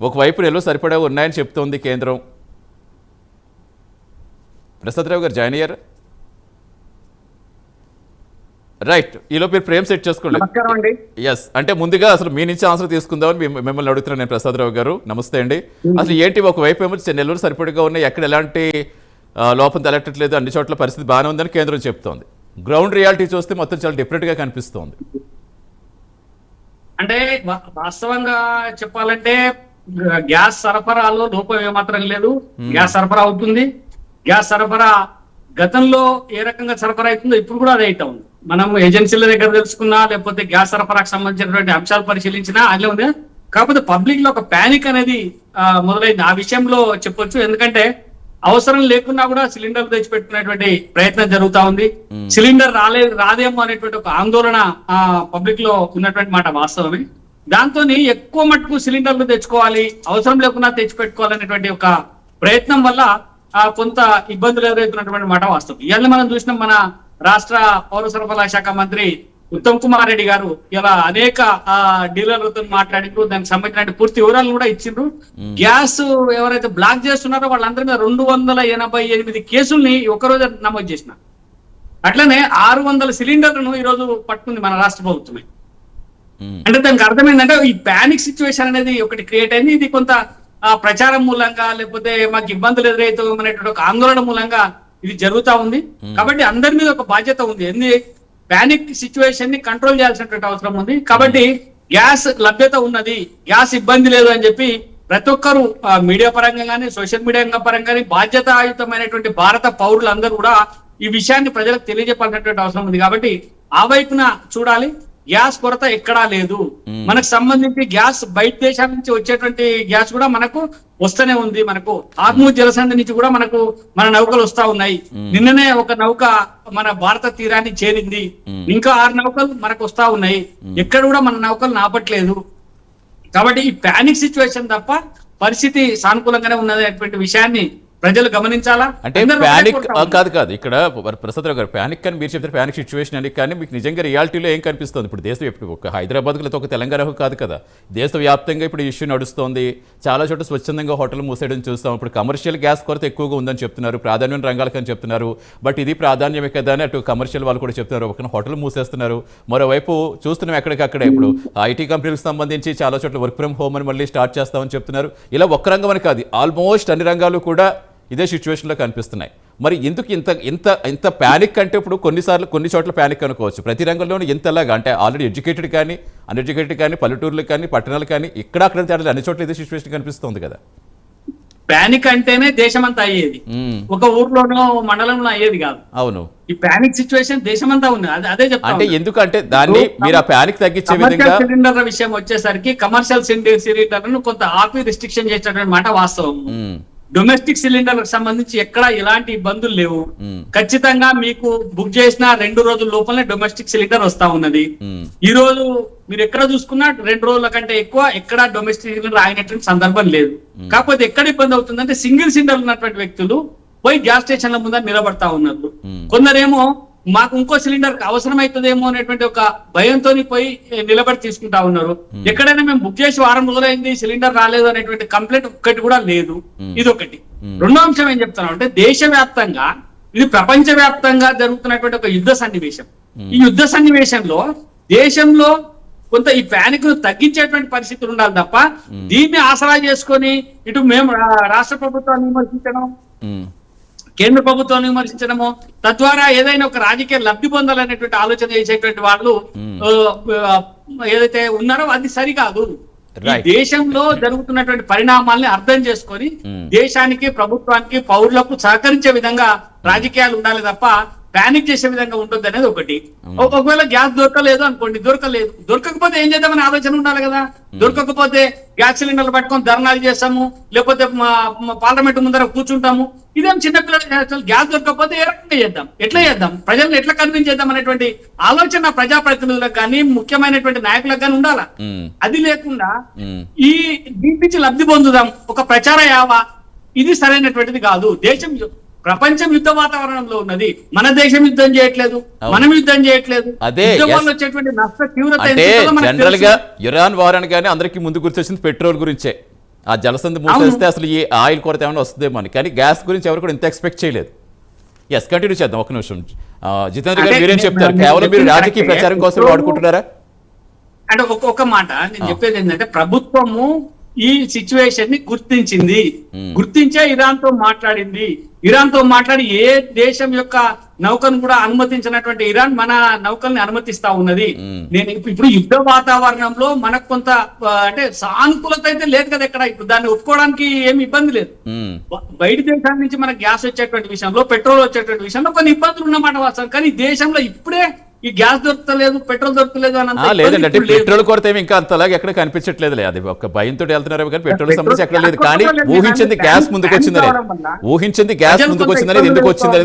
ఒకవైపు నెలలు సరిపడా ఉన్నాయని చెప్తోంది కేంద్రం. ప్రసాదరావు గారు జాయిన్ అయ్యారు. రైట్, ఈలో మీరు ఫ్రేమ్ సెట్ చేసుకోండి. ఎస్, అంటే ముందుగా అసలు మీ నుంచి ఆన్సర్ తీసుకుందామని మిమ్మల్ని అడుగుతున్నాను నేను. ప్రసాదరావు గారు నమస్తే అండి. అసలు ఏంటి, ఒకవైపు ఏమో నెల్లూరు సరిపడగా ఉన్నాయి, ఎక్కడ ఎలాంటి లోపం తలెట్టట్లేదు, అన్ని చోట్ల పరిస్థితి బాగానే ఉందని కేంద్రం చెప్తోంది. గ్రౌండ్ రియాలిటీ చూస్తే మొత్తం చాలా డిఫరెంట్గా కనిపిస్తోంది. అంటే వాస్తవంగా చెప్పాలంటే గ్యాస్ సరఫరాలో లోపం ఏమాత్రం లేదు. గ్యాస్ సరఫరా అవుతుంది. గ్యాస్ సరఫరా గతంలో ఏ రకంగా సరఫరా అవుతుందో ఇప్పుడు కూడా అదే అవుతా ఉంది. మనం ఏజెన్సీల దగ్గర తెలుసుకున్నా, లేకపోతే గ్యాస్ సరఫరాకు సంబంధించినటువంటి అంశాలు పరిశీలించినా అట్లే ఉంది. కాకపోతే పబ్లిక్ లో ఒక ప్యానిక్ అనేది మొదలైంది. ఆ విషయంలో చెప్పొచ్చు. ఎందుకంటే అవసరం లేకున్నా కూడా సిలిండర్ తెచ్చిపెట్టుకునేటువంటి ప్రయత్నం జరుగుతా ఉంది. సిలిండర్ రాదేమో అనేటువంటి ఒక ఆందోళన పబ్లిక్ లో ఉన్నటువంటి మాట వాస్తవమే. దాంతో ఎక్కువ మట్టుకు సిలిండర్లు తెచ్చుకోవాలి, అవసరం లేకుండా తెచ్చిపెట్టుకోవాలనేటువంటి ఒక ప్రయత్నం వల్ల కొంత ఇబ్బందులు ఎదురవుతున్నటువంటి మాట వాస్తవం. ఇవాళ మనం చూసినాం, మన రాష్ట్ర పౌర సరఫరా శాఖ మంత్రి ఉత్తమ్ కుమార్ రెడ్డి గారు ఇలా అనేక డీలర్లతో మాట్లాడిండ్రు. దానికి సంబంధించిన పూర్తి వివరాలను కూడా ఇచ్చిండ్రు. గ్యాస్ ఎవరైతే బ్లాక్ చేస్తున్నారో వాళ్ళందరి మీద 288 కేసుల్ని ఒకరోజు నమోదు చేసిన. అట్లనే 600 సిలిండర్లను ఈ రోజు పట్టుకుంది మన రాష్ట్ర ప్రభుత్వమే. అంటే దానికి అర్థం ఏంటంటే ఈ పానిక్ సిచ్యువేషన్ అనేది ఒకటి క్రియేట్ అయింది. ఇది కొంత ప్రచారం మూలంగా, లేకపోతే మాకు ఇబ్బందులు ఎదురవుతాం అనేటువంటి ఒక ఆందోళన మూలంగా ఇది జరుగుతా ఉంది. కాబట్టి అందరి మీద ఒక బాధ్యత ఉంది. పానిక్ సిచ్యువేషన్ ని కంట్రోల్ చేయాల్సినటువంటి అవసరం ఉంది. కాబట్టి గ్యాస్ లభ్యత ఉన్నది, గ్యాస్ ఇబ్బంది లేదు అని చెప్పి ప్రతి ఒక్కరు మీడియా పరంగా కానీ, సోషల్ మీడియా పరంగా కానీ బాధ్యతాయుతమైనటువంటి భారత పౌరులందరూ కూడా ఈ విషయాన్ని ప్రజలకు తెలియజెప్పాల్సినటువంటి అవసరం ఉంది. కాబట్టి ఆ వైపున చూడాలి. గ్యాస్ కొరత ఎక్కడా లేదు. మనకు సంబంధించి గ్యాస్ బయట దేశాల నుంచి వచ్చేటువంటి గ్యాస్ కూడా మనకు వస్తూనే ఉంది. మనకు హార్ముజ్ జలసంధి నుంచి కూడా మన నౌకలు వస్తా ఉన్నాయి. నిన్ననే ఒక నౌక మన భారత తీరాన్ని చేరింది. ఇంకా 6 నౌకలు మనకు వస్తా ఉన్నాయి. ఎక్కడ కూడా మన నౌకలు ఆపట్లేదు. కాబట్టి ఈ పానిక్ సిచ్యువేషన్ తప్ప పరిస్థితి సానుకూలంగానే ఉన్నదనేటువంటి విషయాన్ని ప్రజలు గమనించాలా. అంటే ప్యానిక్ కాదు ఇక్కడ ప్రసాదరావు గారు, ప్యానిక్ అని మీరు చెప్తారు, ప్యానిక్ సిచ్యువేషన్ అని. కానీ మీకు నిజంగా రియాలిటీలో ఏం కనిపిస్తుంది? ఇప్పుడు దేశం ఇప్పుడు ఒక హైదరాబాద్లో ఒక తెలంగాణ కాదు కదా, దేశవ్యాప్తంగా ఇప్పుడు ఇష్యూ నడుస్తోంది. చాలా చోట్ల స్వచ్ఛందంగా హోటల్ మూసేయడం చూస్తాం. ఇప్పుడు కమర్షియల్ గ్యాస్ కొరత ఎక్కువగా ఉందని చెప్తున్నారు, ప్రాధాన్యం రంగాలకు అని చెప్తున్నారు. బట్ ఇది ప్రాధాన్యమే కదా అని అటు కమర్షియల్ వాళ్ళు కూడా చెప్తున్నారు. ఒక హోటల్ మూసేస్తున్నారు. మరోవైపు చూస్తున్నాం ఎక్కడికక్కడే ఇప్పుడు ఐటీ కంపెనీలకు సంబంధించి చాలా చోట్ల వర్క్ ఫ్రమ్ హోమ్ అని మళ్ళీ స్టార్ట్ చేస్తామని చెప్తున్నారు. ఇలా ఒక్క రంగం అని కాదు, ఆల్మోస్ట్ అన్ని రంగాలు కూడా ఇదే సిచ్యువేషన్లో కనిపిస్తున్నాయి. మరి ఎందుకు ఇంత ప్యానిక్ అంటే ఇప్పుడు కొన్ని చోట్ల ప్యానిక్ అనుకోవచ్చు, ప్రతి రంగంలోనూ ఇంతలాగా అంటే ఆల్రెడీ ఎడ్యుకేటెడ్ కానీ, అన్ఎడ్యుకేటెడ్ కానీ, పల్లెటూర్లు కానీ, పట్టణాలు కానీ, అక్కడ తేడా అన్ని చోట్ల ఇదే సిచ్యువేషన్ కనిపిస్తుంది కదా. పానిక్ అంటేనే దేశమంతా అయ్యేది, ఒక ఊర్లోనో మండలంలో అయ్యేది కాదు. అవును, ఈ పానిక్ సిచ్యువేషన్ దేశమంతా ఉంది. అదే చెప్తా. అంటే ఎందుకంటే దాన్ని మీరు ఆ పానిక్ తగ్గించే విధంగా సిలిండర్ల విషయం వచ్చేసరికి కమర్షియల్ సిలిండర్లను కొంత ఆపి రిస్ట్రిక్షన్ చేసినటువంటి మాట వాస్తవం. డొమెస్టిక్ సిలిండర్లకు సంబంధించి ఎక్కడ ఎలాంటి ఇబ్బందులు లేవు. ఖచ్చితంగా మీకు బుక్ చేసిన 2 రోజుల లోపలనే డొమెస్టిక్ సిలిండర్ వస్తా ఉన్నది. ఈ రోజు మీరు ఎక్కడ చూసుకున్నా 2 రోజుల కంటే ఎక్కువ ఎక్కడ డొమెస్టిక్ సిలిండర్ ఆగినటువంటి సందర్భం లేదు. కాకపోతే ఎక్కడ ఇబ్బంది అవుతుందంటే సింగిల్ సిలిండర్ ఉన్నటువంటి వ్యక్తులు పోయి గ్యాస్ స్టేషన్ల ముందర నిలబడతా ఉన్నారు. కొందరేమో మాకు ఇంకో సిలిండర్ అవసరం అవుతుందేమో అనేటువంటి ఒక భయంతో పోయి నిలబడి తీసుకుంటా ఉన్నారు. ఎక్కడైనా మేము బుక్ చేసి 1 వారం రోజులైంది, సిలిండర్ రాలేదు అనేటువంటి కంప్లైంట్ ఒక్కటి కూడా లేదు. ఇది ఒకటి. రెండో అంశం ఏం చెప్తాను అంటే, దేశవ్యాప్తంగా ఇది ప్రపంచ వ్యాప్తంగా జరుగుతున్నటువంటి ఒక యుద్ధ సన్నివేశం. ఈ యుద్ధ సన్నివేశంలో దేశంలో కొంత ఈ ప్యానిక్ ను తగ్గించేటువంటి పరిస్థితులు ఉండాలి తప్ప దీన్ని ఆసరా చేసుకొని ఇటు మేము రాష్ట్ర ప్రభుత్వాన్ని విమర్శించడం, కేంద్ర ప్రభుత్వాన్ని విమర్శించడము, తద్వారా ఏదైనా ఒక రాజకీయ లబ్ధి పొందాలనేటువంటి ఆలోచన చేసేటువంటి వాళ్ళు ఏదైతే ఉన్నారో అది సరికాదు. దేశంలో జరుగుతున్నటువంటి పరిణామాల్ని అర్థం చేసుకొని దేశానికి, ప్రభుత్వానికి, పౌరులకు సహకరించే విధంగా రాజకీయాలు ఉండాలి తప్ప ప్యానిక్ చేసే విధంగా ఉంటుంది అనేది ఒకటి. ఒకవేళ గ్యాస్ దొరకలేదు అనుకోండి, దొరకకపోతే ఏం చేద్దామని ఆలోచన ఉండాలి కదా. దొరకకపోతే గ్యాస్ సిలిండర్లు పట్టుకొని ధర్నాలు చేస్తాము, లేకపోతే పార్లమెంట్ ముందర కూర్చుంటాము. ఇదేం చిన్నపిల్లలు గ్యాస్ దొరకకపోతే ఏ రకంగా చేద్దాం, ఎట్లా చేద్దాం, ప్రజలను ఎట్లా కన్విన్స్ చేద్దాం అనేటువంటి ఆలోచన ప్రజాప్రతినిధులకు కానీ, ముఖ్యమైనటువంటి నాయకులకు కానీ ఉండాలా. అది లేకుండా ఈ దీని నుంచి లబ్ధి పొందుదాం ఒక ప్రచార యావా, ఇది సరైనటువంటిది కాదు. ప్రపంచం యుద్ధ వాతావరణంలో ఉన్నది, మన దేశం యుద్ధం చేయట్లేదు, మనం యుద్ధం చేయట్లేదు. వచ్చేటువంటి నష్ట తీవ్రత జనరల్ గా ఇరాన్ వార్ అనగానే అందరికీ ముందు గుర్తొచ్చింది పెట్రోల్ గురించే. ఆ జలసంధి మూసేస్తే అసలు ఈ ఆయిల్ కొరత ఏమైనా వస్తుందేమో అని, కానీ గ్యాస్ గురించి ఎవరు కూడా ఇంత ఎక్స్పెక్ట్ చేయలేదు. ఎస్, కంటిన్యూ చేద్దాం ఒక నిమిషం. జితేంద్ర గారు మీరేం చెప్తారు? కేవలం మీరు రాజకీయ ప్రచారం కోసం వాడుకుంటున్నారా? అంటే ఒక మాట నేను చెప్పేది ఏంటంటే, ప్రభుత్వము ఈ సిచ్యువేషన్ ని గుర్తించింది, గుర్తించే ఇరాన్ తో మాట్లాడింది. ఇరాన్ తో మాట్లాడి ఏ దేశం యొక్క నౌకను కూడా అనుమతించినటువంటి ఇరాన్ మన నౌకల్ని అనుమతిస్తా ఉన్నది. నేను ఇప్పుడు యుద్ధ వాతావరణంలో మనకు కొంత అంటే సానుకూలత అయితే లేదు కదా ఇక్కడ. ఇప్పుడు దాన్ని ఒప్పుకోవడానికి ఏమి ఇబ్బంది లేదు. బయట దేశాల నుంచి మనకు గ్యాస్ వచ్చేటువంటి విషయంలో, పెట్రోల్ వచ్చేటువంటి విషయంలో కొన్ని ఇబ్బందులు ఉన్నమాట వాస్తవం. కానీ ఈ దేశంలో ఇప్పుడే ఈ గ్యాస్ దొరకలేదు, పెట్రోల్ దొరకలేదు అని లేదండి. అంటే పెట్రోల్ కొరత ఏమి ఇంకా అంతలాగా ఎక్కడ కనిపించట్లేదు. అది ఒక భయంతో వెళ్తున్నారు కానీ పెట్రోల్ సమస్య ఎక్కడ లేదు. కానీ ఊహించింది గ్యాస్ ముందుకు వచ్చిందనేది ఎందుకు వచ్చిందనేది